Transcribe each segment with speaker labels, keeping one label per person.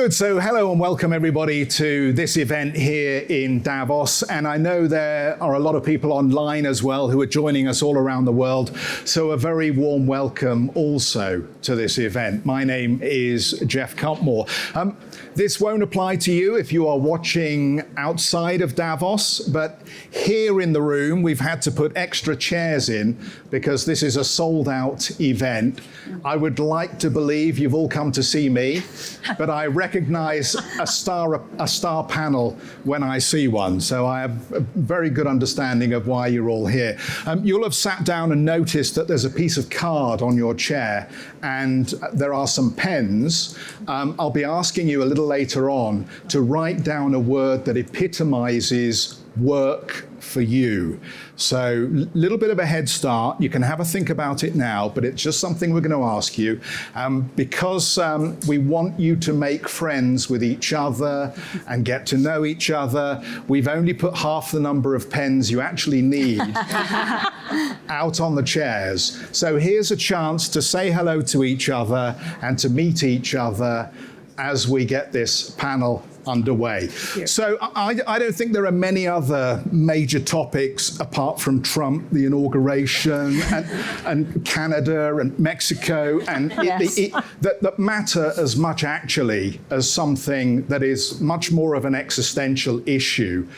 Speaker 1: Good, so hello and welcome everybody to this event here in Davos. And I know there are a lot of people online as well who are joining us all around the world. So a very warm welcome also to this event. My name is Geoff Cutmore. This won't apply to you if you are watching outside of Davos, but here in the room, we've had to put extra chairs in because this is a sold out event. I would like to believe you've all come to see me, but I recognize a star panel when I see one. So I have a very good understanding of why you're all here. You'll have sat down and noticed that there's a piece of card on your chair and there are some pens. I'll be asking you a little later on to write down a word that epitomizes work for you. So a little bit of a head start. You can have a think about it now, but it's just something we're going to ask you. Because we want you to make friends with each other and get to know each other, we've only put half the number of pens you actually need out on the chairs. So here's a chance to say hello to each other and to meet each other as we get this panel underway. So I don't think there are many other major topics apart from Trump, the inauguration, and Canada and Mexico, and that matter as much actually as something that is much more of an existential issue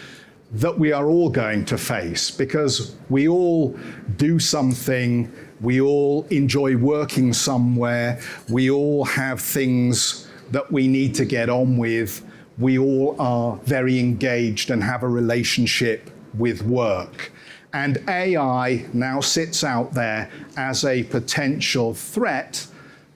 Speaker 1: that we are all going to face, because we all do something, we all enjoy working somewhere, we all have things that we need to get on with. We all are very engaged and have a relationship with work. And AI now sits out there as a potential threat,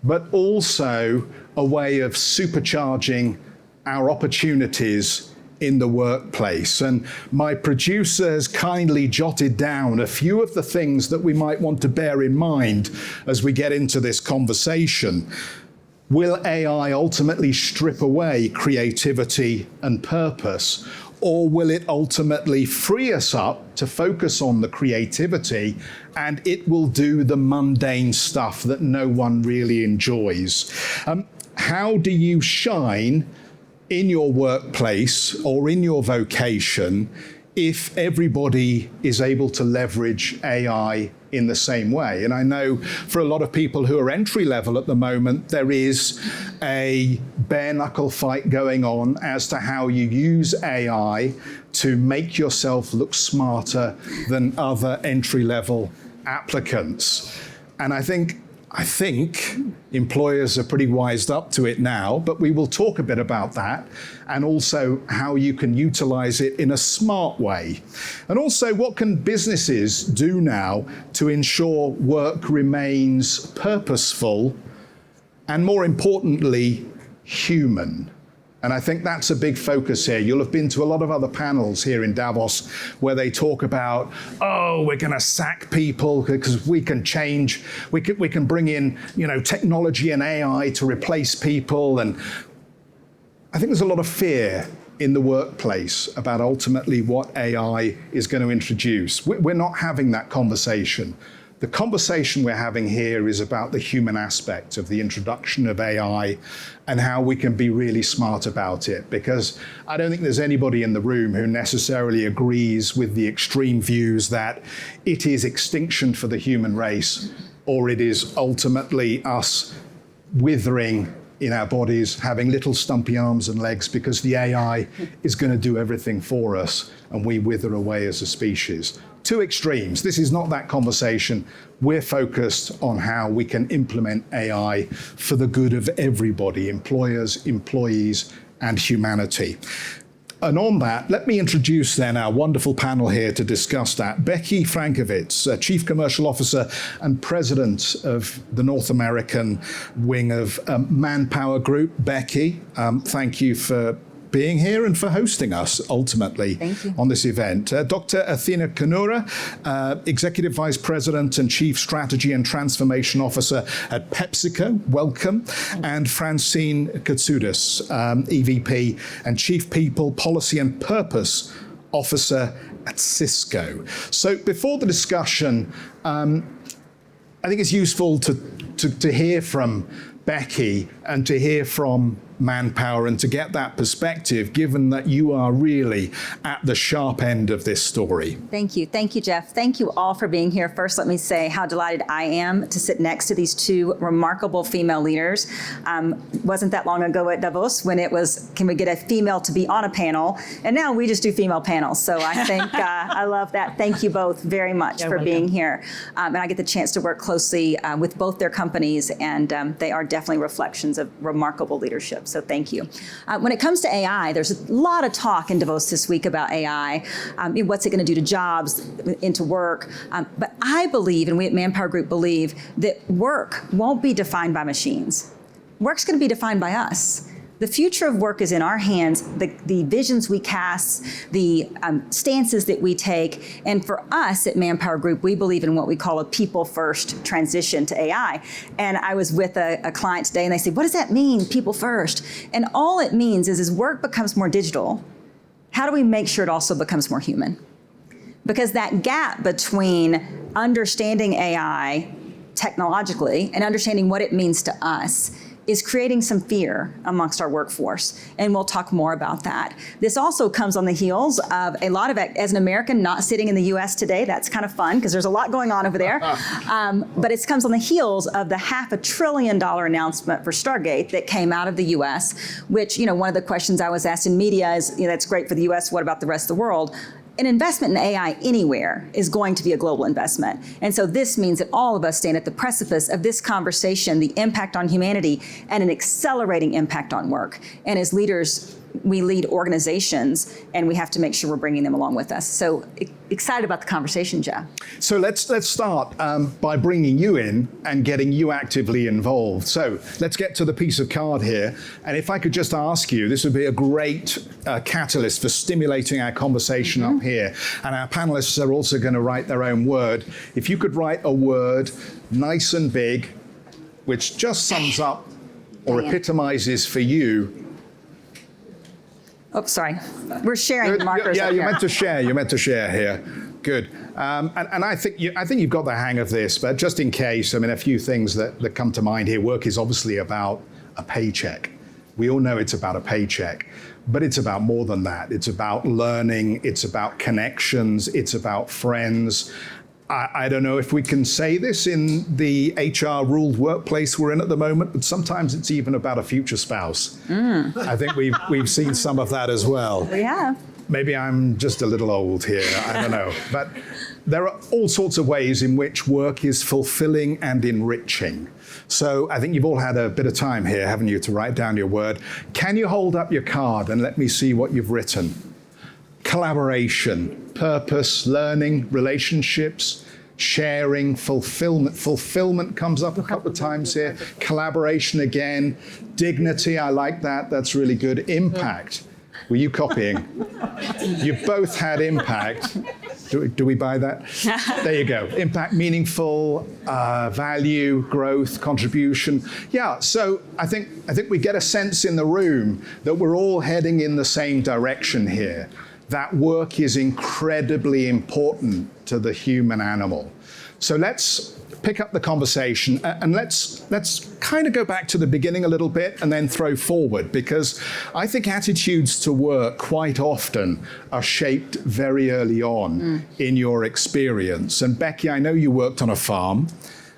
Speaker 1: but also a way of supercharging our opportunities in the workplace. And my producer has kindly jotted down a few of the things that we might want to bear in mind as we get into this conversation. Will AI ultimately strip away creativity and purpose, or will it ultimately free us up to focus on the creativity and it will do the mundane stuff that no one really enjoys? How do you shine in your workplace or in your vocation if everybody is able to leverage AI in the same way? And I know for a lot of people who are entry level at the moment, there is a bare knuckle fight going on as to how you use AI to make yourself look smarter than other entry level applicants. And I think employers are pretty wised up to it now, but we will talk a bit about that and also how you can utilize it in a smart way. And also, what can businesses do now to ensure work remains purposeful and, more importantly, human? And I think that's a big focus here. You'll have been to a lot of other panels here in Davos where they talk about, oh, we're going to sack people because we can change, we can bring in, technology and AI to replace people. And I think there's a lot of fear in the workplace about ultimately what AI is going to introduce. We're not having that conversation. The conversation we're having here is about the human aspect of the introduction of AI and how we can be really smart about it, because I don't think there's anybody in the room who necessarily agrees with the extreme views that it is extinction for the human race, or it is ultimately us withering in our bodies, having little stumpy arms and legs because the AI is going to do everything for us and we wither away as a species. Two extremes. This is not that conversation. We're focused on how we can implement AI for the good of everybody, employers, employees, and humanity. And on that, let me introduce then our wonderful panel here to discuss that. Becky Frankiewicz, Chief Commercial Officer and President of the North American wing of ManpowerGroup. Becky, thank you for being here and for hosting us ultimately on this event. Dr. Athina Kanioura, Executive Vice President and Chief Strategy and Transformation Officer at PepsiCo, welcome. And Francine Katsoudas, EVP and Chief People, Policy and Purpose Officer at Cisco. So before the discussion, I think it's useful to hear from Becky and to hear from Manpower and to get that perspective, given that you are really at the sharp end of this story.
Speaker 2: Thank you. Thank you, Geoff. Thank you all for being here. First, let me say how delighted I am to sit next to these two remarkable female leaders. Wasn't that long ago at Davos when it was, can we get a female to be on a panel? And now we just do female panels. So I think I love that. Thank you both very much for being here. And I get the chance to work closely with both their companies, and they are definitely reflections of remarkable leadership. So thank you. When it comes to AI, there's a lot of talk in Davos this week about AI. What's it going to do to jobs, into work? But I believe, and we at ManpowerGroup believe, that work won't be defined by machines. Work's going to be defined by us. The future of work is in our hands, the visions we cast, the stances that we take. And for us at ManpowerGroup, we believe in what we call a people-first transition to AI. And I was with a client today, and they said, what does that mean, people first? And all it means is as work becomes more digital, how do we make sure it also becomes more human? Because that gap between understanding AI technologically and understanding what it means to us is creating some fear amongst our workforce. And we'll talk more about that. This also comes on the heels of a lot of, as an American not sitting in the US today, that's kind of fun because there's a lot going on over there. But it comes on the heels of the $500 billion announcement for Stargate that came out of the US, which, one of the questions I was asked in media is, that's great for the US, what about the rest of the world? An investment in AI anywhere is going to be a global investment. And so this means that all of us stand at the precipice of this conversation, the impact on humanity, and an accelerating impact on work. And as leaders, we lead organizations, and we have to make sure we're bringing them along with us. So excited about the conversation, Geoff.
Speaker 1: So let's start by bringing you in and getting you actively involved. So let's get to the piece of card here. And if I could just ask you, this would be a great catalyst for stimulating our conversation up here. And our panelists are also going to write their own word. If you could write a word nice and big, which just sums up or epitomizes for you.
Speaker 2: Oh, sorry. We're sharing the markers.
Speaker 1: Yeah, you're meant to share. You're meant to share here. Good. And I think you've got the hang of this, but just in case, a few things that come to mind here. Work is obviously about a paycheck. We all know it's about a paycheck, but it's about more than that. It's about learning. It's about connections. It's about friends. I don't know if we can say this in the HR ruled workplace we're in at the moment, but sometimes it's even about a future spouse. I think we've seen some of that as well.
Speaker 2: We have.
Speaker 1: Maybe I'm just a little old here, I don't know. But there are all sorts of ways in which work is fulfilling and enriching. So I think you've all had a bit of time here, haven't you, to write down your word. Can you hold up your card and let me see what you've written? Collaboration, purpose, learning, relationships, sharing, fulfillment. Fulfillment comes up a couple of times here. Collaboration again. Dignity, I like that. That's really good. Impact. Were you copying? You both had impact. Do we buy that? There you go. Impact, meaningful, value, growth, contribution. Yeah, so I think we get a sense in the room that we're all heading in the same direction here. That work is incredibly important to the human animal. So let's pick up the conversation and let's kind of go back to the beginning a little bit and then throw forward, because I think attitudes to work quite often are shaped very early on in your experience. And Becky, I know you worked on a farm,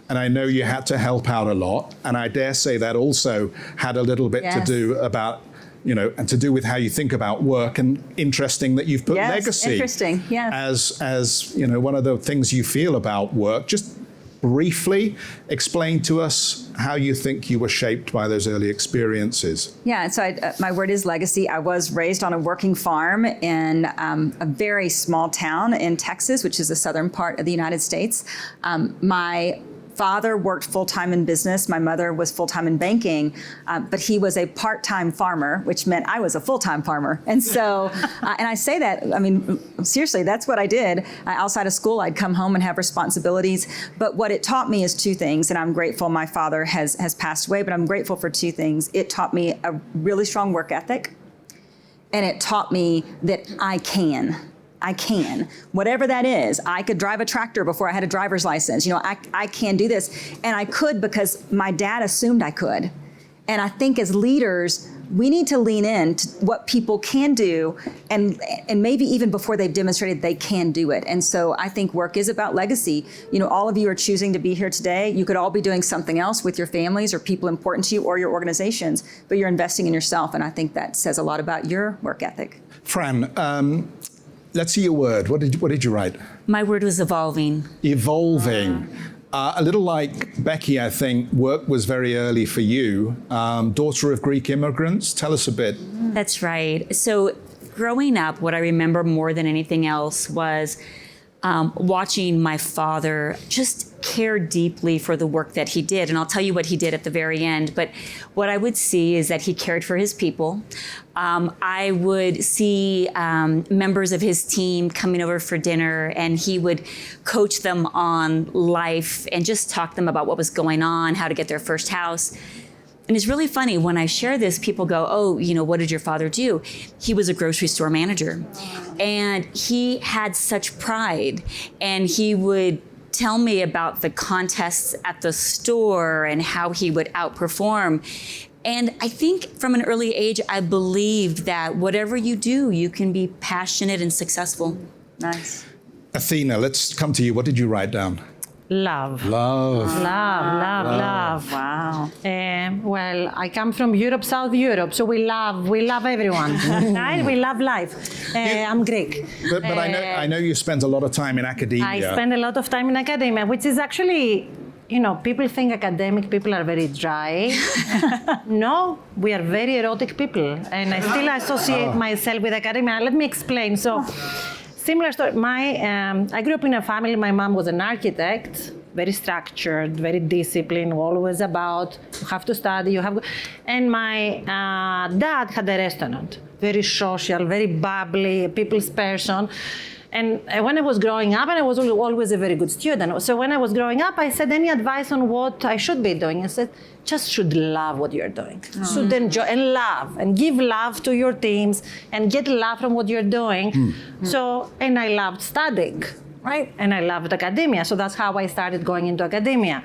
Speaker 1: and I know you had to help out a lot, and I dare say that also had a little bit to do about and to do with how you think about work. And interesting that you've put legacy as one of the things you feel about work. Just briefly explain to us how you think you were shaped by those early experiences.
Speaker 2: Yeah, so my word is legacy. I was raised on a working farm in a very small town in Texas, which is the southern part of the United States. My father worked full-time in business. My mother was full-time in banking, but he was a part-time farmer, which meant I was a full-time farmer. And so, and I say that, seriously, that's what I did. Outside of school, I'd come home and have responsibilities. But what it taught me is two things, and I'm grateful my father has passed away, but I'm grateful for two things. It taught me a really strong work ethic, and it taught me that I can. Whatever that is. I could drive a tractor before I had a driver's license. I can do this. And I could because my dad assumed I could. And I think as leaders, we need to lean in to what people can do, and maybe even before they've demonstrated they can do it. And so I think work is about legacy. You know, all of you are choosing to be here today. You could all be doing something else with your families or people important to you or your organizations, but you're investing in yourself. And I think that says a lot about your work ethic.
Speaker 1: Fran, let's see your word. What did you write?
Speaker 3: My word was evolving.
Speaker 1: Evolving. A little like Becky, I think, work was very early for you. Daughter of Greek immigrants. Tell us a bit.
Speaker 3: That's right. So growing up, what I remember more than anything else was watching my father just care deeply for the work that he did. And I'll tell you what he did at the very end. But what I would see is that he cared for his people. I would see members of his team coming over for dinner, and he would coach them on life and just talk to them about what was going on, how to get their first house. And it's really funny when I share this, people go, oh, you know, what did your father do? He was a grocery store manager, and he had such pride, and he would tell me about the contests at the store and how he would outperform. And I think from an early age, I believed that whatever you do, you can be passionate and successful.
Speaker 2: Nice.
Speaker 1: Athena, let's come to you. What did you write down?
Speaker 4: Love.
Speaker 1: Love.
Speaker 4: Love.
Speaker 2: Wow.
Speaker 4: Well, I come from Europe, South Europe, so we love everyone, right? We love life. I'm Greek.
Speaker 1: But I know you spent a lot of time in academia.
Speaker 4: I spend a lot of time in academia, which is actually, you know, people think academic people are very dry. No, we are very erotic people, and I still associate myself with academia. Let me explain. So. Similar story. I grew up in a family. My mom was an architect, very structured, very disciplined, always about you have to study, and my dad had a restaurant, very social, very bubbly, people's person. And when I was growing up, and I was always a very good student, so when I was growing up, I said, any advice on what I should be doing? I said, just should love what you're doing. Should enjoy and love, and give love to your teams, and get love from what you're doing. So, and I loved studying, right? And I loved academia, so that's how I started going into academia.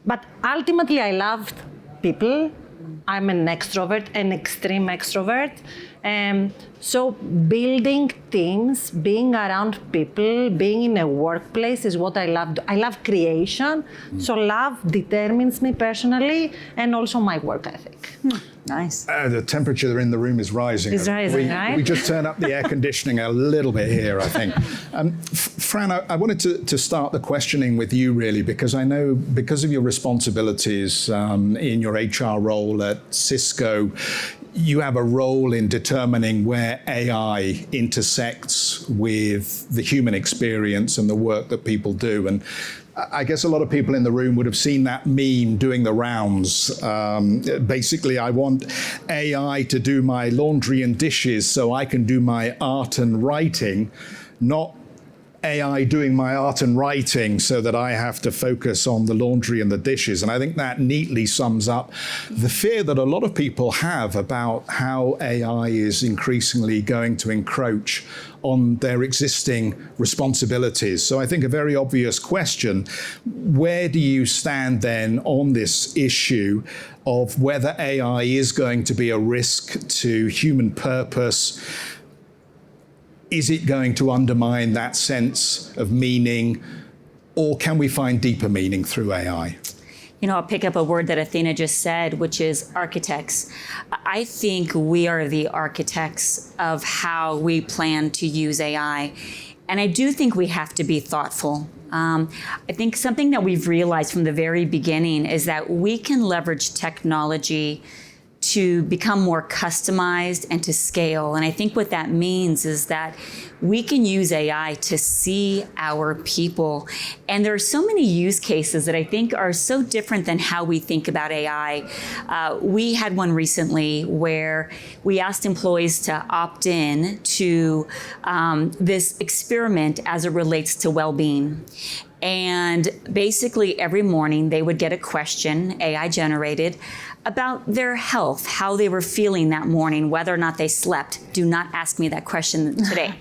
Speaker 4: But ultimately, I loved people. I'm an extrovert, an extreme extrovert. So building teams, being around people, being in a workplace is what I love. I love creation. So love determines me personally, and also my work ethic.
Speaker 2: Nice.
Speaker 1: The temperature in the room is rising.
Speaker 4: It's rising, right?
Speaker 1: We just turn up the air conditioning a little bit here, I think. Fran, I wanted to start the questioning with you, really, because I know because of your responsibilities in your HR role at Cisco, you have a role in determining where AI intersects with the human experience and the work that people do. And I guess a lot of people in the room would have seen that meme doing the rounds. Basically, I want AI to do my laundry and dishes so I can do my art and writing, not AI doing my art and writing so that I have to focus on the laundry and the dishes. And I think that neatly sums up the fear that a lot of people have about how AI is increasingly going to encroach on their existing responsibilities. So I think a very obvious question, where do you stand then on this issue of whether AI is going to be a risk to human purpose? Is it going to undermine that sense of meaning, or can we find deeper meaning through AI?
Speaker 3: You know, I'll pick up a word that Athena just said, which is architects. I think we are the architects of how we plan to use AI. And I do think we have to be thoughtful. I think something that we've realized from the very beginning is that we can leverage technology to become more customized and to scale. And I think what that means is that we can use AI to see our people. And there are so many use cases that I think are so different than how we think about AI. We had one recently where we asked employees to opt in to this experiment as it relates to well-being. And basically every morning they would get a question, AI generated, about their health, how they were feeling that morning, whether or not they slept. Do not ask me that question today.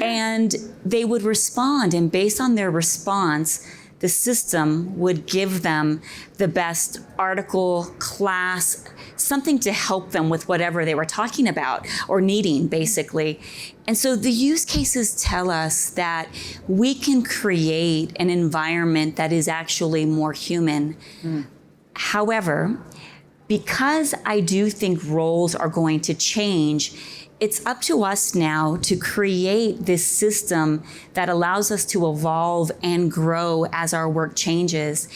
Speaker 3: And they would respond, and based on their response, the system would give them the best article, class, something to help them with whatever they were talking about or needing, basically. And so the use cases tell us that we can create an environment that is actually more human. However, because I do think roles are going to change, it's up to us now to create this system that allows us to evolve and grow as our work changes.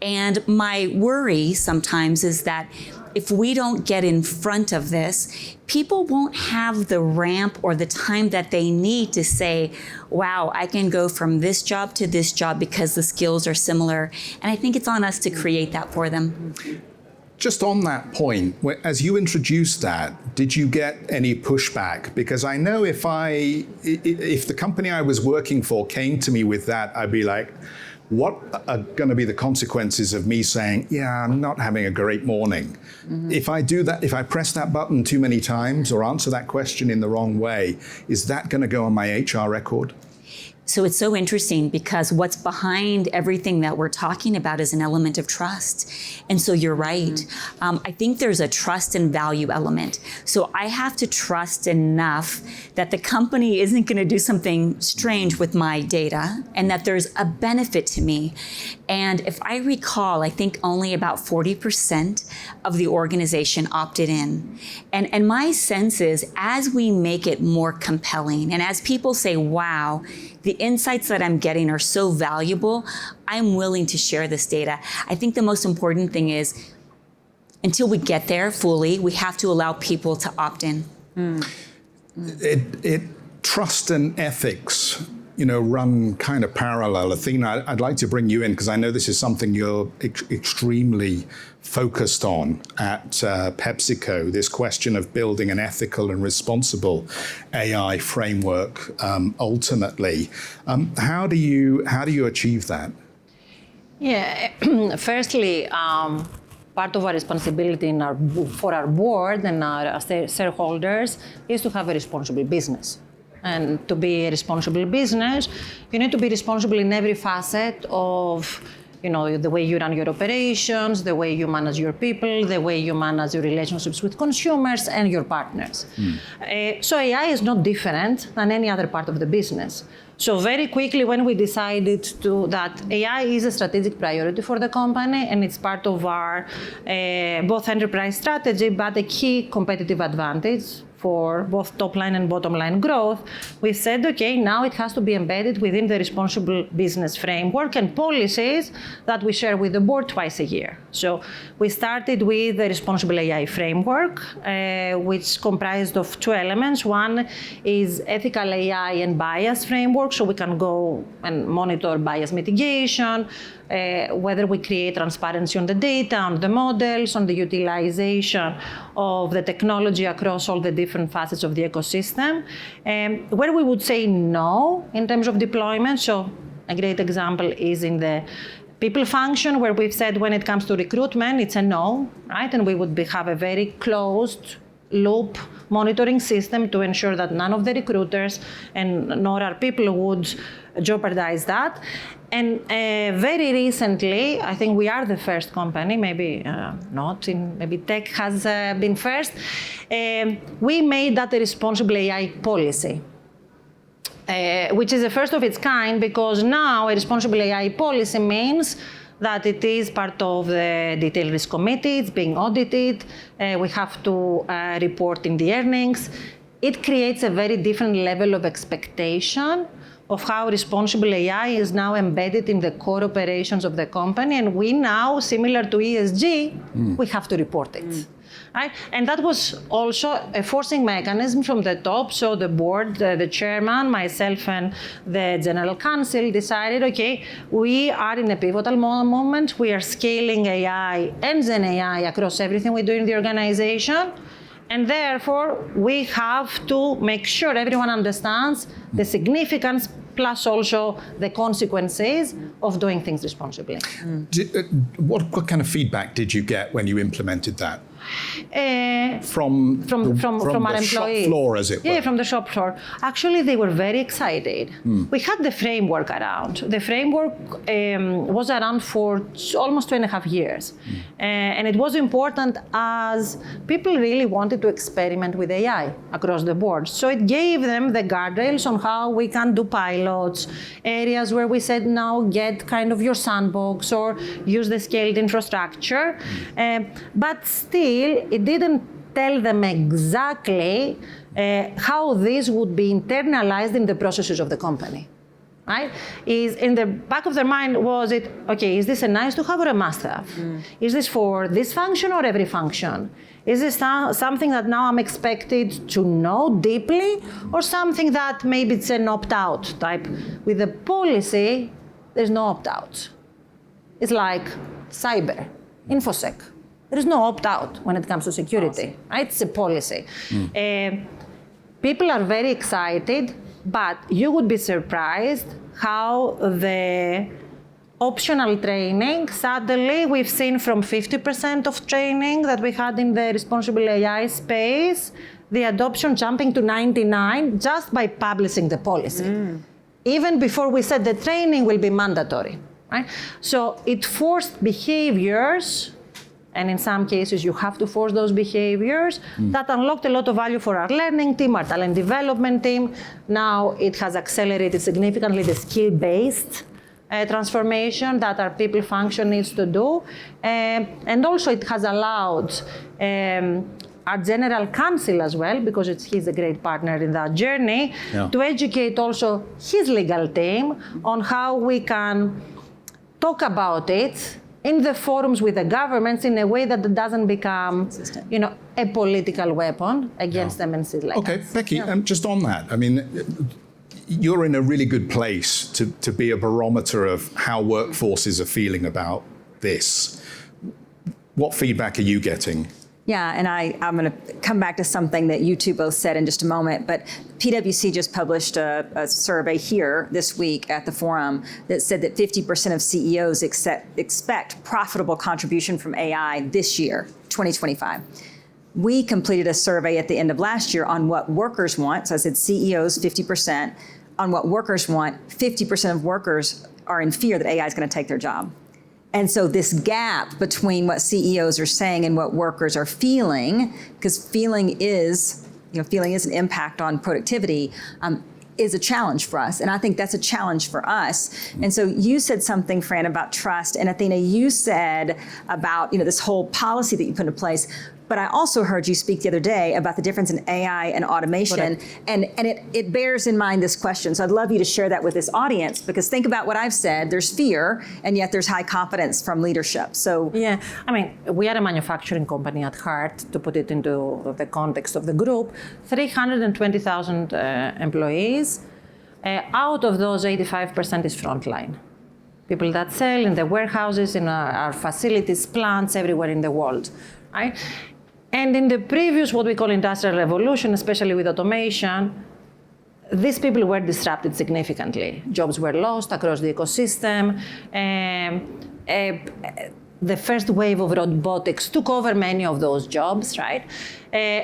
Speaker 3: And my worry sometimes is that if we don't get in front of this, people won't have the ramp or the time that they need to say, wow, I can go from this job to this job because the skills are similar. And I think it's on us to create that for them.
Speaker 1: Just on that point, as you introduced that, did you get any pushback? Because I know if the company I was working for came to me with that, I'd be like, what are going to be the consequences of me saying, yeah, I'm not having a great morning? If I do that, if I press that button too many times or answer that question in the wrong way, is that going to go on my HR record?
Speaker 3: So it's so interesting because what's behind everything that we're talking about is an element of trust. And so you're right. I think there's a trust and value element. So I have to trust enough that the company isn't going to do something strange with my data and that there's a benefit to me. And if I recall, I think only about 40% of the organization opted in. And my sense is as we make it more compelling and as people say, wow, the insights that I'm getting are so valuable, I'm willing to share this data. I think the most important thing is until we get there fully, we have to allow people to opt in.
Speaker 1: Trust and ethics, run kind of parallel. Athina, I'd like to bring you in because I know this is something you're extremely focused on at PepsiCo, this question of building an ethical and responsible AI framework ultimately. How do you achieve that?
Speaker 4: Yeah, firstly, part of our responsibility for our board and our shareholders is to have a responsible business. And to be a responsible business, you need to be responsible in every facet of the way you run your operations, the way you manage your people, the way you manage your relationships with consumers and your partners. So AI is not different than any other part of the business. So very quickly when we decided that AI is a strategic priority for the company and it's part of our both enterprise strategy, but a key competitive advantage for both top line and bottom line growth, we said, okay, now it has to be embedded within the responsible business framework and policies that we share with the board twice a year. So we started with the responsible AI framework, which comprised of two elements. One is ethical AI and bias framework, so we can go and monitor bias mitigation, whether we create transparency on the data, on the models, on the utilization of the technology across all the different facets of the ecosystem. Where we would say no in terms of deployment, so a great example is in the people function where we've said when it comes to recruitment, it's a no, right? And we would have a very closed loop monitoring system to ensure that none of the recruiters and nor our people would jeopardize that. And very recently, I think we are the first company, maybe not, maybe tech has been first, we made that a responsible AI policy. Which is the first of its kind because now a responsible AI policy means that it is part of the detailed risk committee, it's being audited, we have to report in the earnings. It creates a very different level of expectation of how responsible AI is now embedded in the core operations of the company, and we now, similar to ESG, we have to report it. Right? And that was also a forcing mechanism from the top. So the board, the chairman, myself, and the general counsel decided, okay, we are in a pivotal moment. We are scaling AI and Gen AI across everything we do in the organization. And therefore, we have to make sure everyone understands the significance plus also the consequences of doing things responsibly.
Speaker 1: What kind of feedback did you get when you implemented that? From
Speaker 4: our
Speaker 1: the shop
Speaker 4: employees.
Speaker 1: floor, as it were.
Speaker 4: Yeah, from the shop floor. Actually, they were very excited. We had the framework around. The framework was around for almost 2.5 years. And it was important as people really wanted to experiment with AI across the board. So it gave them the guardrails on how we can do pilots, areas where we said, now get kind of your sandbox or use the scaled infrastructure. But still, it didn't tell them exactly how this would be internalized in the processes of the company. Right? Is in the back of their mind, was it, okay, is this a nice to have or a must have? Is this for this function or every function? Is this something that now I'm expected to know deeply, or something that maybe it's an opt-out type? With the policy, there's no opt-out. It's like cyber, InfoSec. There is no opt-out when it comes to security. Right? It's a policy. People are very excited, but you would be surprised how the optional training, suddenly we've seen from 50% of training that we had in the responsible AI space, the adoption jumping to 99% just by publishing the policy. Even before we said the training will be mandatory. Right? So it forced behaviors, and in some cases you have to force those behaviors, that unlocked a lot of value for our learning team, our talent development team. Now it has accelerated significantly the skill-based transformation that our people function needs to do. And also it has allowed our general counsel as well, because he's a great partner in that journey, to educate also his legal team on how we can talk about it in the forums with the governments in a way that it doesn't become, a political weapon against them and things like that.
Speaker 1: Okay, Becky, just on that, I mean, you're in a really good place to be a barometer of how workforces are feeling about this. What feedback are you getting?
Speaker 2: Yeah, and I'm going to come back to something that you two both said in just a moment, but PwC just published a survey here this week at the forum that said that 50% of CEOs expect profitable contribution from AI this year, 2025. We completed a survey at the end of last year on what workers want. So I said CEOs, 50%. On what workers want, 50% of workers are in fear that AI is going to take their job. And so this gap between what CEOs are saying and what workers are feeling, because feeling is an impact on productivity, is a challenge for us. And I think that's a challenge for us. And so you said something, Fran, about trust. And Athina, you said about this whole policy that you put into place. But I also heard you speak the other day about the difference in AI and automation, and it bears in mind this question. So I'd love you to share that with this audience, because think about what I've said. There's fear, and yet there's high confidence from leadership. So
Speaker 4: yeah, I mean, we are a manufacturing company at heart, to put it into the context of the group. 320,000 employees. Out of those, 85% is frontline. People that sell in the warehouses, in our facilities, plants everywhere in the world, right? And in the previous, what we call industrial revolution, especially with automation, these people were disrupted significantly. Jobs were lost across the ecosystem. The first wave of robotics took over many of those jobs, right?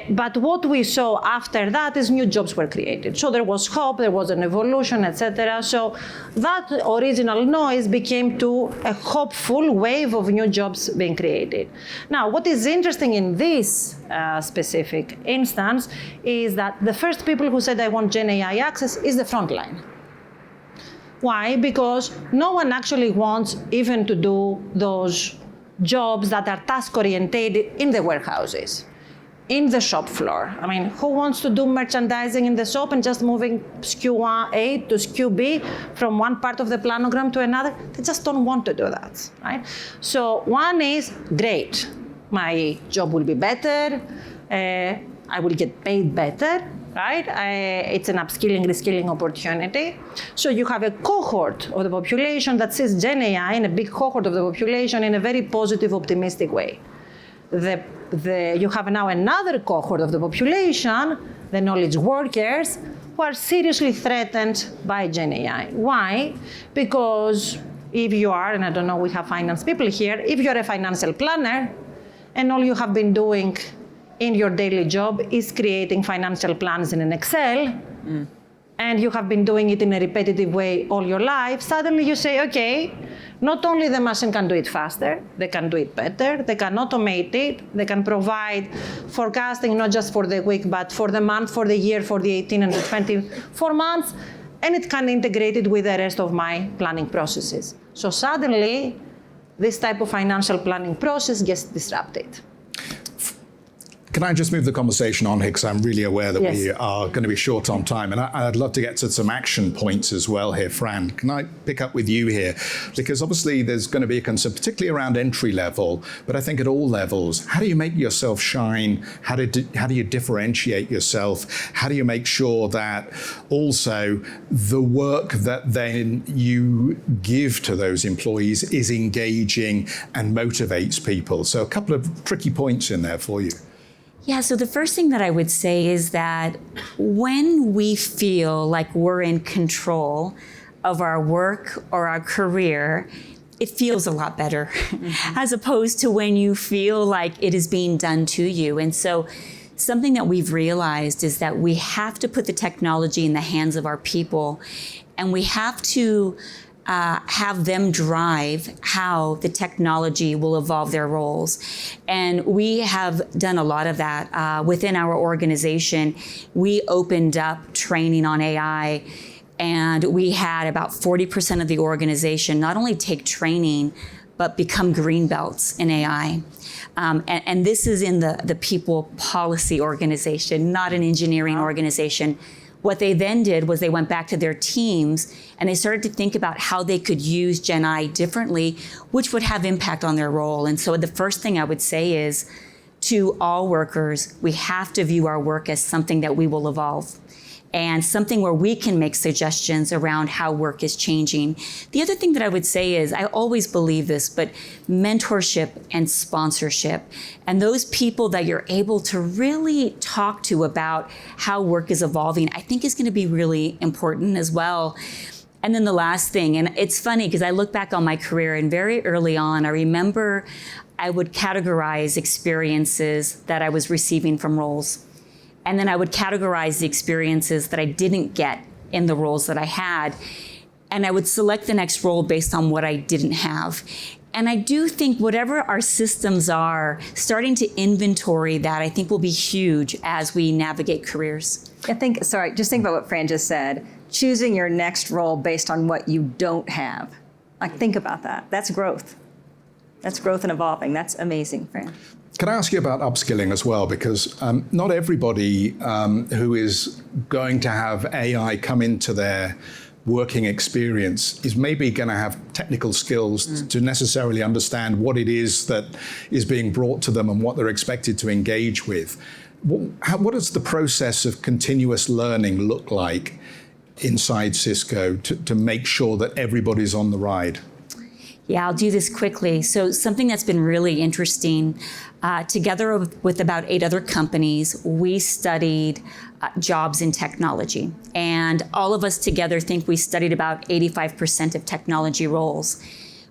Speaker 4: But what we saw after that is new jobs were created. So there was hope, there was an evolution, etc. So that original noise became to a hopeful wave of new jobs being created. Now, what is interesting in this specific instance is that the first people who said, I want Gen AI access, is the frontline. Why? Because no one actually wants even to do those jobs that are task-oriented in the warehouses, in the shop floor. I mean, who wants to do merchandising in the shop and just moving SKU A to SKU B from one part of the planogram to another? They just don't want to do that, right? So one is, great, my job will be better, I will get paid better, right? It's an upskilling, reskilling opportunity. So you have a cohort of the population that sees Gen AI in a big cohort of the population in a very positive, optimistic way. You have now another cohort of the population, the knowledge workers, who are seriously threatened by Gen AI. Why? Because if you are, and I don't know, we have finance people here, if you're a financial planner, and all you have been doing in your daily job is creating financial plans in an Excel, and you have been doing it in a repetitive way all your life, suddenly you say, okay, not only the machine can do it faster, they can do it better, they can automate it, they can provide forecasting not just for the week, but for the month, for the year, for the 18 and the 24 months, and it can integrate it with the rest of my planning processes. So suddenly, this type of financial planning process gets disrupted.
Speaker 1: Can I just move the conversation on here, because I'm really aware that
Speaker 4: Yes.
Speaker 1: we are going to be short on time, and I'd love to get to some action points as well here. Fran, can I pick up with you here? Because obviously there's going to be a concern, particularly around entry level, but I think at all levels. How do you make yourself shine? How do you differentiate yourself? How do you make sure that also the work that then you give to those employees is engaging and motivates people? So a couple of tricky points in there for you.
Speaker 3: Yeah, so the first thing that I would say is that when we feel like we're in control of our work or our career, it feels a lot better, as opposed to when you feel like it is being done to you. And so something that we've realized is that we have to put the technology in the hands of our people, and we have to have them drive how the technology will evolve their roles. And we have done a lot of that within our organization. We opened up training on AI, and we had about 40% of the organization not only take training, but become green belts in AI. And this is in the people policy organization, not an engineering organization. What they then did was they went back to their teams and they started to think about how they could use Gen I differently, which would have impact on their role. And so the first thing I would say is, to all workers, we have to view our work as something that we will evolve, and something where we can make suggestions around how work is changing. The other thing that I would say is, I always believe this, but mentorship and sponsorship, and those people that you're able to really talk to about how work is evolving, I think is going to be really important as well. And then the last thing, and it's funny because I look back on my career, and very early on, I remember I would categorize experiences that I was receiving from roles. And then I would categorize the experiences that I didn't get in the roles that I had. And I would select the next role based on what I didn't have. And I do think whatever our systems are, starting to inventory that, I think will be huge as we navigate careers.
Speaker 2: Just think about what Fran just said. Choosing your next role based on what you don't have. Like, think about that. That's growth. That's growth and evolving. That's amazing, Fran.
Speaker 1: Can I ask you about upskilling as well? Because not everybody who is going to have AI come into their working experience is maybe going to have technical skills to necessarily understand what it is that is being brought to them and what they're expected to engage with. What does the process of continuous learning look like inside Cisco to make sure that everybody's on the ride?
Speaker 3: Yeah, I'll do this quickly. So something that's been really interesting, together with about 8 other companies, we studied jobs in technology. And all of us together think we studied about 85% of technology roles.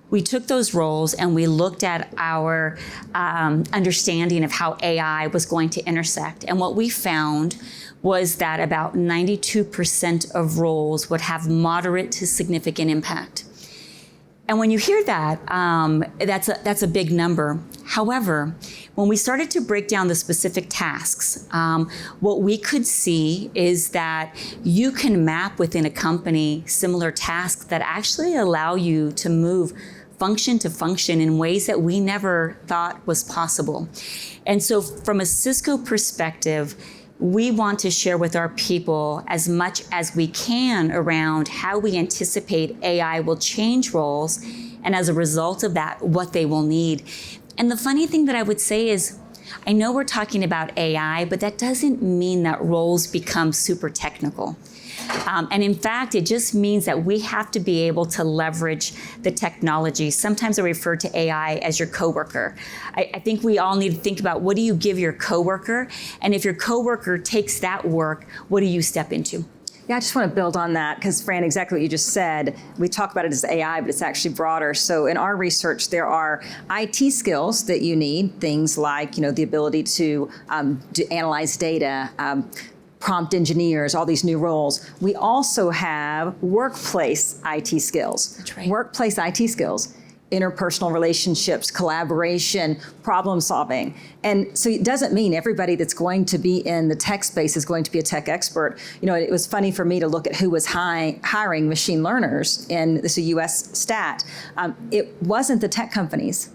Speaker 3: We took those roles and we looked at our understanding of how AI was going to intersect. And what we found was that about 92% of roles would have moderate to significant impact. And when you hear that, that's a big number. However, when we started to break down the specific tasks, what we could see is that you can map within a company similar tasks that actually allow you to move function to function in ways that we never thought was possible. And so from a Cisco perspective, we want to share with our people as much as we can around how we anticipate AI will change roles, and as a result of that, what they will need. And the funny thing that I would say is, I know we're talking about AI, but that doesn't mean that roles become super technical. And in fact, it just means that we have to be able to leverage the technology. Sometimes I refer to AI as your coworker. I think we all need to think about, what do you give your coworker? And if your coworker takes that work, what do you step into?
Speaker 2: Yeah, I just want to build on that because, Fran, exactly what you just said. We talk about it as AI, but it's actually broader. So in our research, there are IT skills that you need, things like, the ability to analyze data, prompt engineers, all these new roles. We also have workplace IT skills.
Speaker 3: That's right.
Speaker 2: Workplace IT skills. Interpersonal relationships, collaboration, problem solving. And so it doesn't mean everybody that's going to be in the tech space is going to be a tech expert. It was funny for me to look at who was hiring machine learners in this US stat. It wasn't the tech companies.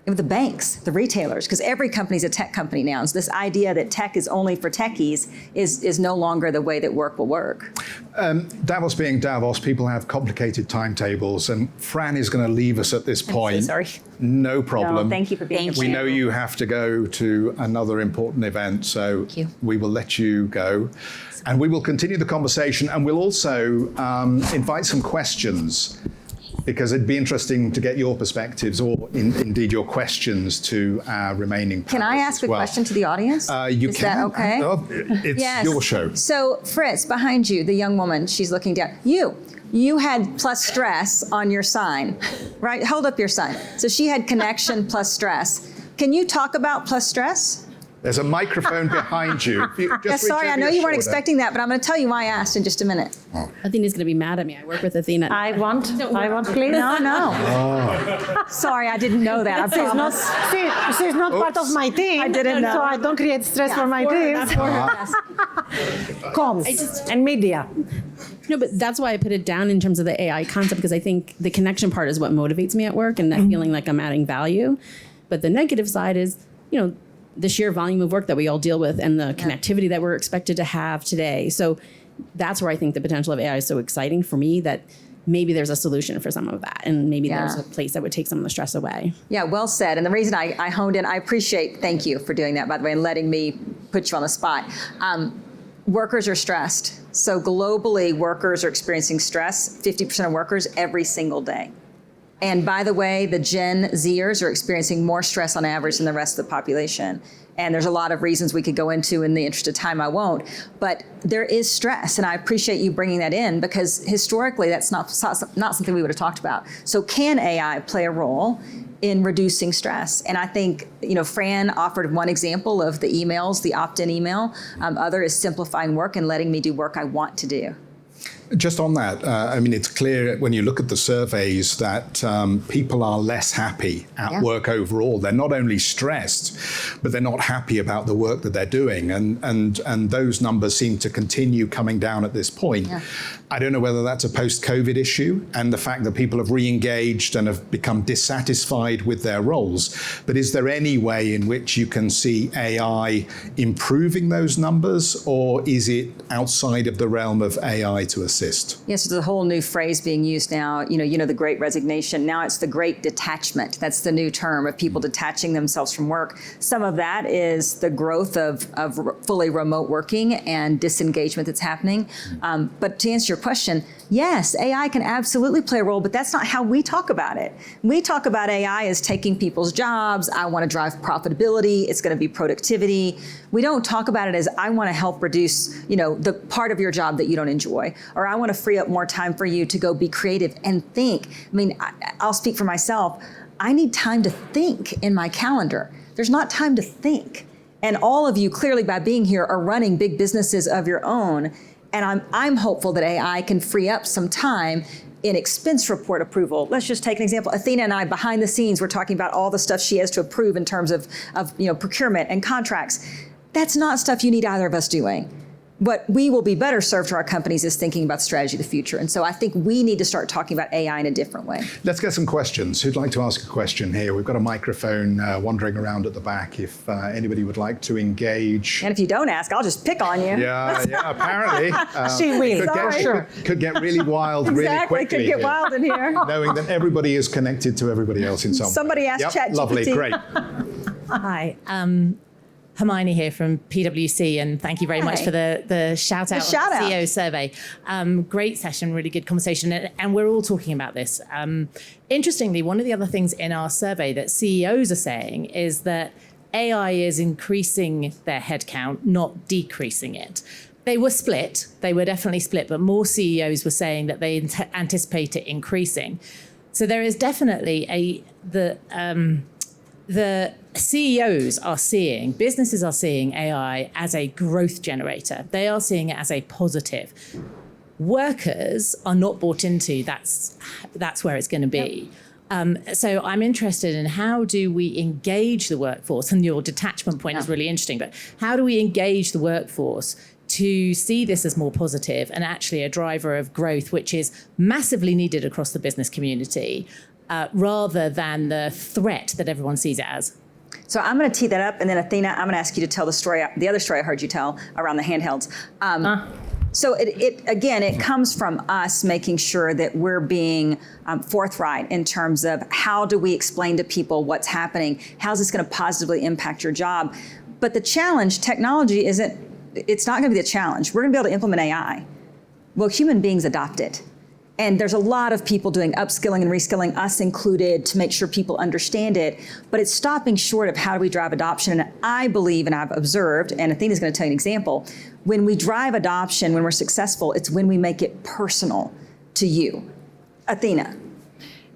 Speaker 2: It was the banks, the retailers, because every company's a tech company now. So this idea that tech is only for techies is no longer the way that work will work.
Speaker 1: Davos being Davos, people have complicated timetables, and Fran is going to leave us at this point.
Speaker 2: I'm so sorry.
Speaker 1: No problem.
Speaker 2: No, thank you for being here.
Speaker 1: We know you have to go to another important event, so we will let you go. And we will continue the conversation, and we'll also invite some questions, because it'd be interesting to get your perspectives or indeed your questions to our remaining panelists.
Speaker 2: Can I ask a question to the audience?
Speaker 1: You
Speaker 2: Is
Speaker 1: can.
Speaker 2: that okay?
Speaker 1: It's your show.
Speaker 2: So Fritz, behind you, the young woman, she's looking down. You had plus stress on your sign, right? Hold up your sign. So she had connection plus stress. Can you talk about plus stress?
Speaker 1: There's a microphone behind you.
Speaker 2: Sorry, I know you weren't expecting that, but I'm going to tell you why I asked in just a minute.
Speaker 5: Athena's going to be mad at me. I work with Athina.
Speaker 4: I want, please.
Speaker 2: No. Oh. Sorry, I didn't know that. I promise.
Speaker 4: She's not part of my team.
Speaker 2: I didn't know.
Speaker 4: So I don't create stress for my team. Comms and media.
Speaker 5: No, but that's why I put it down in terms of the AI concept, because I think the connection part is what motivates me at work and that feeling like I'm adding value. But the negative side is, the sheer volume of work that we all deal with and the connectivity that we're expected to have today. So that's where I think the potential of AI is so exciting for me, that maybe there's a solution for some of that. And maybe there's a place that would take some of the stress away.
Speaker 2: Yeah, well said. And the reason I honed in, thank you for doing that, by the way, and letting me put you on the spot. Workers are stressed. So globally, workers are experiencing stress, 50% of workers every single day. And by the way, the Gen Zers are experiencing more stress on average than the rest of the population. And there's a lot of reasons we could go into. In the interest of time, I won't. But there is stress, and I appreciate you bringing that in, because historically that's not something we would have talked about. So can AI play a role in reducing stress? And I think, Fran offered one example of the emails, the opt-in email. Other is simplifying work and letting me do work I want to do.
Speaker 1: Just on that, it's clear when you look at the surveys that people are less happy at work overall. They're not only stressed, but they're not happy about the work that they're doing. And those numbers seem to continue coming down at this point. Yeah. I don't know whether that's a post-COVID issue and the fact that people have re-engaged and have become dissatisfied with their roles. But is there any way in which you can see AI improving those numbers, or is it outside of the realm of AI to assist?
Speaker 2: Yes, there's a whole new phrase being used now, the Great Resignation. Now it's the Great Detachment. That's the new term of people detaching themselves from work. Some of that is the growth of fully remote working and disengagement that's happening. But to answer your question, yes, AI can absolutely play a role, but that's not how we talk about it. We talk about AI as taking people's jobs. I want to drive profitability. It's going to be productivity. We don't talk about it as I want to help reduce, the part of your job that you don't enjoy, or I want to free up more time for you to go be creative and think. I'll speak for myself. I need time to think in my calendar. There's not time to think. And all of you clearly, by being here, are running big businesses of your own. And I'm hopeful that AI can free up some time in expense report approval. Let's just take an example. Athina and I, behind the scenes, we're talking about all the stuff she has to approve in terms of procurement and contracts. That's not stuff you need either of us doing. What we will be better served to our companies is thinking about the strategy of the future. And so I think we need to start talking about AI in a different way.
Speaker 1: Let's get some questions. Who'd like to ask a question here? We've got a microphone wandering around at the back if anybody would like to engage.
Speaker 2: And if you don't ask, I'll just pick on you.
Speaker 1: Yeah,
Speaker 2: apparently.
Speaker 4: She will.
Speaker 1: Could get really wild really quickly.
Speaker 2: Exactly, could get wild in here.
Speaker 1: Knowing that everybody is connected to everybody else in some way.
Speaker 2: Somebody asked ChatGPT.
Speaker 1: Lovely, great.
Speaker 6: Hi. Hermione here from PwC, and thank you very much for the shout out on the CEO survey. Great session, really good conversation, and we're all talking about this. Interestingly, one of the other things in our survey that CEOs are saying is that AI is increasing their headcount, not decreasing it. they were split. They were definitely split, but more CEOs were saying that they anticipate it increasing. So there is definitely the CEOs are seeing, businesses are seeing AI as a growth generator. They are seeing it as a positive. Workers are not bought into that's where it's going to be. Yep. So I'm interested in how do we engage the workforce, and your detachment point is really interesting, but how do we engage the workforce to see this as more positive and actually a driver of growth, which is massively needed across the business community, rather than the threat that everyone sees it as?
Speaker 2: So I'm going to tee that up, and then Athina, I'm going to ask you to tell the other story I heard you tell around the handhelds. So it comes from us making sure that we're being forthright in terms of how do we explain to people what's happening, how's this going to positively impact your job. But the challenge, technology it's not going to be the challenge. We're going to be able to implement AI. Well, human beings adopt it. And there's a lot of people doing upskilling and reskilling, us included, to make sure people understand it. But it's stopping short of how do we drive adoption. And I believe, and I've observed, and Athina's going to tell you an example, when we drive adoption, when we're successful, it's when we make it personal to you. Athina.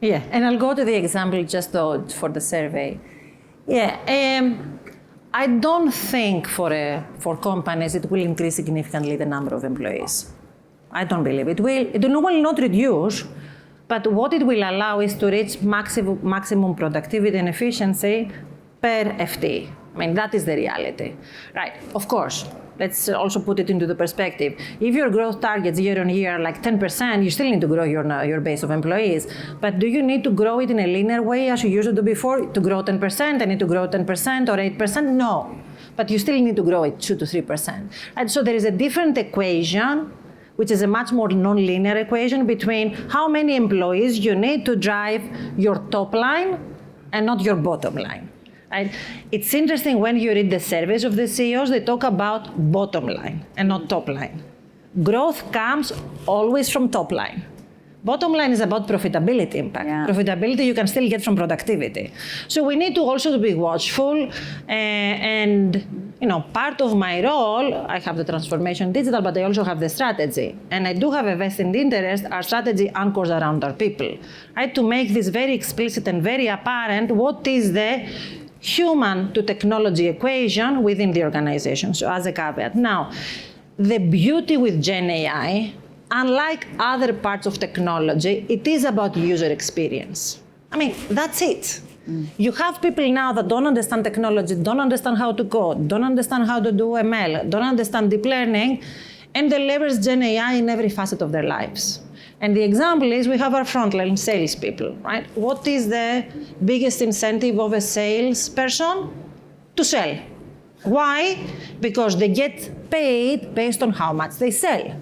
Speaker 4: Yeah, and I'll go to the example just though for the survey. Yeah, I don't think for companies it will increase significantly the number of employees. I don't believe it will. It will not reduce, but what it will allow is to reach maximum productivity and efficiency per FTE. I mean, that is the reality. Right, of course, let's also put it into the perspective. If your growth targets year on year like 10%, you still need to grow your base of employees. But do you need to grow it in a linear way as you used to do before? To grow 10%, I need to grow 10% or 8%? No, but you still need to grow it 2 to 3%. And so there is a different equation, which is a much more non-linear equation between how many employees you need to drive your top line and not your bottom line. Right? It's interesting when you read the surveys of the CEOs, they talk about bottom line and not top line. Growth comes always from top line. Bottom line is about profitability impact. Yeah. Profitability you can still get from productivity. So we need to also be watchful and part of my role, I have the transformation digital, but I also have the strategy. And I do have a vested interest. Our strategy anchors around our people. Right? To make this very explicit and very apparent, what is the human to technology equation within the organization. So as a caveat. Now, the beauty with Gen AI, unlike other parts of technology, it is about user experience. I mean, that's it. You have people now that don't understand technology, don't understand how to code, don't understand how to do ML, don't understand deep learning, and they leverage Gen AI in every facet of their lives. And the example is we have our frontline salespeople, right? What is the biggest incentive of a salesperson? To sell. Why? Because they get paid based on how much they sell.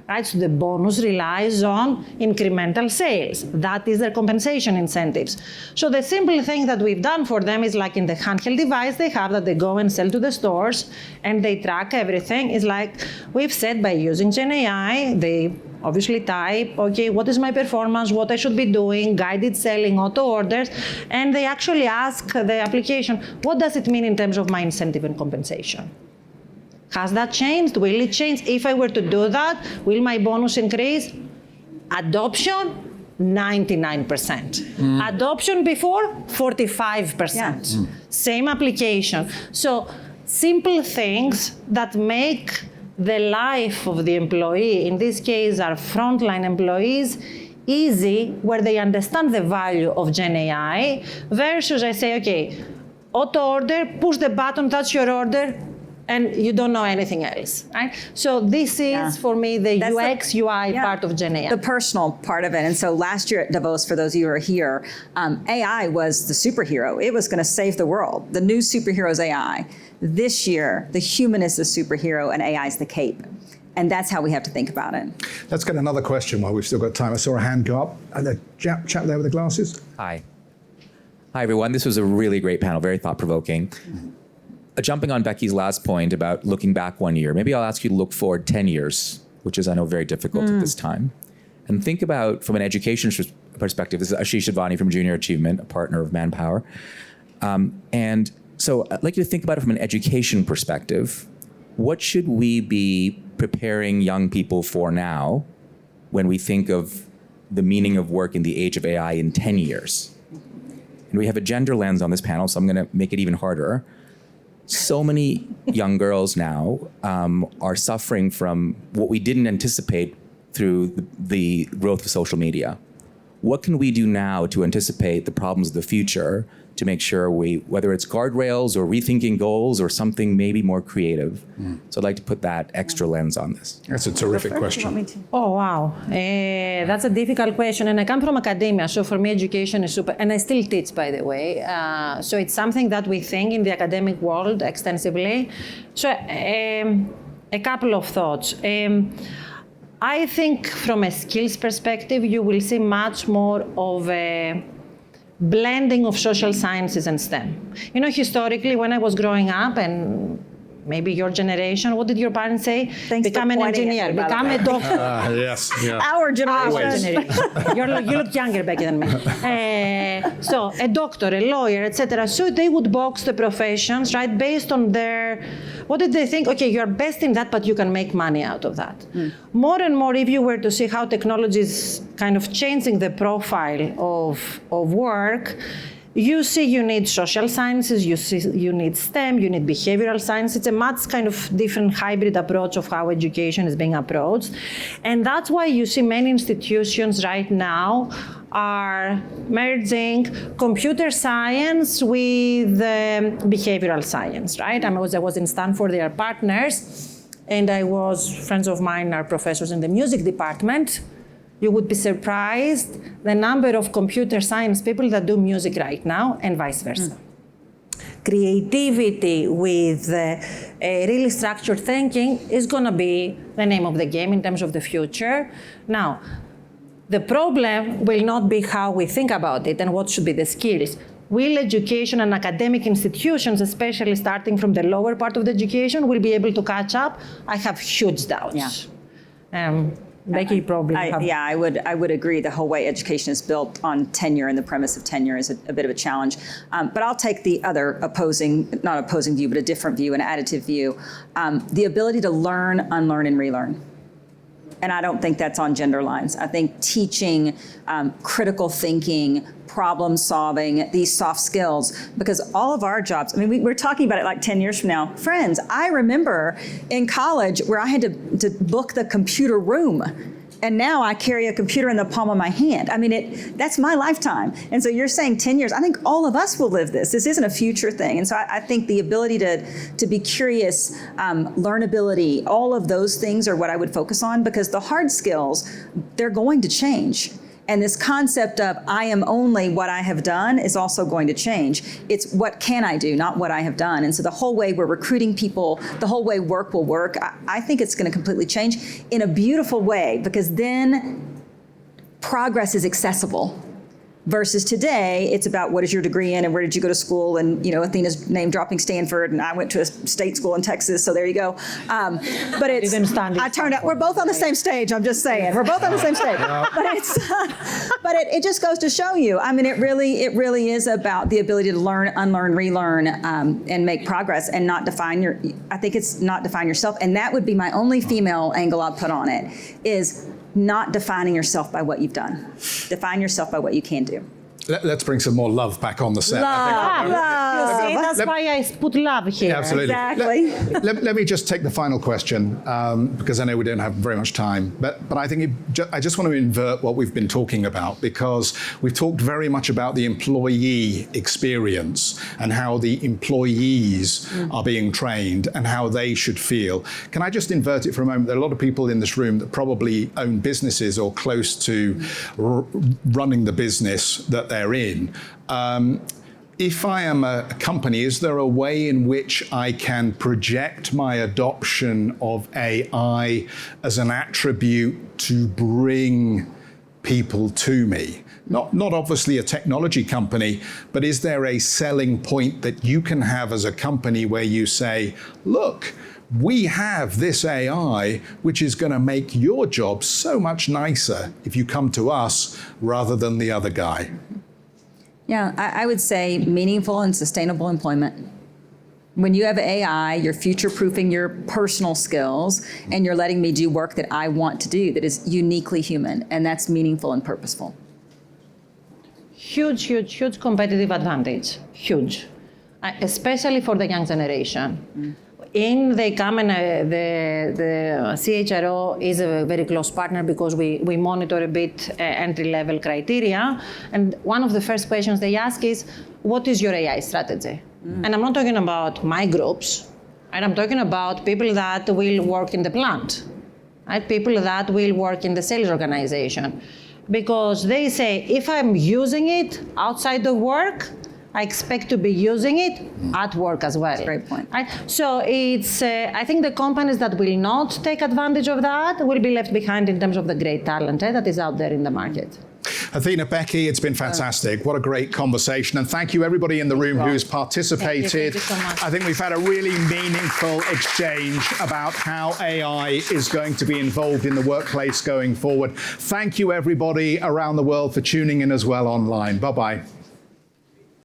Speaker 4: Right? So the bonus relies on incremental sales. That is their compensation incentives. So the simple thing that we've done for them is like in the handheld device they have that they go and sell to the stores and they track everything. It's like we've said by using Gen AI, they obviously type, okay, what is my performance, what I should be doing, guided selling, auto orders, and they actually ask the application, what does it mean in terms of my incentive and compensation? Has that changed? Will it change? If I were to do that, will my bonus increase? Adoption, 99%. Adoption before, 45%. Yeah. Same application. So simple things that make the life of the employee, in this case our frontline employees, easy, where they understand the value of Gen AI, versus I say, okay, auto order, push the button, that's your order, and you don't know anything else, right? So this is, for me, the UX, UI part of Gen AI.
Speaker 2: The personal part of it. And so last year at Davos, for those of you who are here, AI was the superhero. It was going to save the world. The new superhero is AI. This year, the human is the superhero and AI is the cape. And that's how we have to think about it.
Speaker 1: Let's get another question while we've still got time. I saw a hand go up. And the chap there with the glasses.
Speaker 7: Hi. Hi, everyone. This was a really great panel, very thought-provoking. Jumping on Becky's last point about looking back 1 year, maybe I'll ask you to look forward 10 years, which is, I know, very difficult at this time. And think about, from an education perspective, this is Ashish Advani from Junior Achievement, a partner of Manpower. And so I'd like you to think about it from an education perspective. What should we be preparing young people for now when we think of the meaning of work in the age of AI in 10 years? And we have a gender lens on this panel, so I'm going to make it even harder. So many young girls now are suffering from what we didn't anticipate through the growth of social media. What can we do now to anticipate the problems of the future to make sure whether it's guardrails or rethinking goals or something maybe more creative? So I'd like to put that extra lens on this.
Speaker 1: That's a terrific question.
Speaker 4: Oh, wow. That's a difficult question. And I come from academia, so for me, education is super. And I still teach, by the way. So it's something that we think in the academic world extensively. So a couple of thoughts. I think from a skills perspective, you will see much more of a blending of social sciences and STEM. You know, historically, when I was growing up, and maybe your generation, what did your parents say? Become an engineer, become a doctor.
Speaker 1: Yes, yeah.
Speaker 2: Our generation.
Speaker 4: You look younger, Becky, than me. So a doctor, a lawyer, etc. So they would box the professions, right, based on their, what did they think? Okay, you're best in that, but you can make money out of that. More and more, if you were to see how technology is kind of changing the profile of work, you see you need social sciences, you need STEM, you need behavioral science. It's a much kind of different hybrid approach of how education is being approached. And that's why you see many institutions right now are merging computer science with behavioral science, right? I was in Stanford, they are partners, and friends of mine are professors in the music department. You would be surprised the number of computer science people that do music right now, and vice versa. Creativity with really structured thinking is going to be the name of the game in terms of the future. Now, the problem will not be how we think about it and what should be the skills. Will education and academic institutions, especially starting from the lower part of the education, will be able to catch up? I have huge doubts.
Speaker 2: Yeah.
Speaker 4: Becky probably.
Speaker 2: I would agree. The whole way education is built on tenure and the premise of tenure is a bit of a challenge. But I'll take the other not opposing view, but a different view, an additive view. The ability to learn, unlearn, and relearn. And I don't think that's on gender lines. I think teaching critical thinking, problem solving, these soft skills, because all of our jobs, I mean, we're talking about it like 10 years from now. Friends, I remember in college where I had to book the computer room. And now I carry a computer in the palm of my hand. I mean, that's my lifetime. And so you're saying 10 years, I think all of us will live this. This isn't a future thing. And so I think the ability to be curious, learnability, all of those things are what I would focus on, because the hard skills, they're going to change. And this concept of I am only what I have done is also going to change. It's what can I do, not what I have done. And so the whole way we're recruiting people, the whole way work will work, I think it's going to completely change in a beautiful way, because then progress is accessible. Versus today, it's about what is your degree in and where did you go to school, and Athina's name dropping Stanford, and I went to a state school in Texas, so there you go. But it's I turned out we're both on the same stage. I'm just saying we're both on the same stage. But it just goes to show you. I mean, it really is about the ability to learn, unlearn, relearn, and make progress, and not define I think it's not define yourself, and that would be my only female angle I'll put on it is. Not defining yourself by what you've done. Define yourself by what you can do.
Speaker 1: Let's bring some more love back on the set.
Speaker 4: Love. That's why I put love here.
Speaker 1: Absolutely.
Speaker 2: Exactly.
Speaker 1: Let me just take the final question, because I know we don't have very much time. But I think I just want to invert what we've been talking about, because we've talked very much about the employee experience and how the employees are being trained and how they should feel. Can I just invert it for a moment? There are a lot of people in this room that probably own businesses or close to running the business that they're in. If I am a company, is there a way in which I can project my adoption of AI as an attribute to bring people to me? Not obviously a technology company, but is there a selling point that you can have as a company where you say, look, we have this AI which is going to make your job so much nicer if you come to us rather than the other guy?
Speaker 2: Yeah, I would say meaningful and sustainable employment. When you have AI, you're future-proofing your personal skills, and you're letting me do work that I want to do that is uniquely human, and that's meaningful and purposeful.
Speaker 4: Huge, huge, huge competitive advantage. Huge. Especially for the young generation. In the Common, the CHRO is a very close partner because we monitor a bit entry-level criteria. And one of the first questions they ask is, what is your AI strategy? And I'm not talking about my groups, and I'm talking about people that will work in the plant, right? People that will work in the sales organization. Because they say, if I'm using it outside of work, I expect to be using it at work as well.
Speaker 2: Great point.
Speaker 4: Right? So it's, I think the companies that will not take advantage of that will be left behind in terms of the great talent that is out there in the market.
Speaker 1: Athina, Becky, it's been fantastic. What a great conversation. And thank you everybody in the room who's participated.
Speaker 4: Thank you so much.
Speaker 1: I think we've had a really meaningful exchange about how AI is going to be involved in the workplace going forward. Thank you everybody around the world for tuning in as well online. Bye-bye.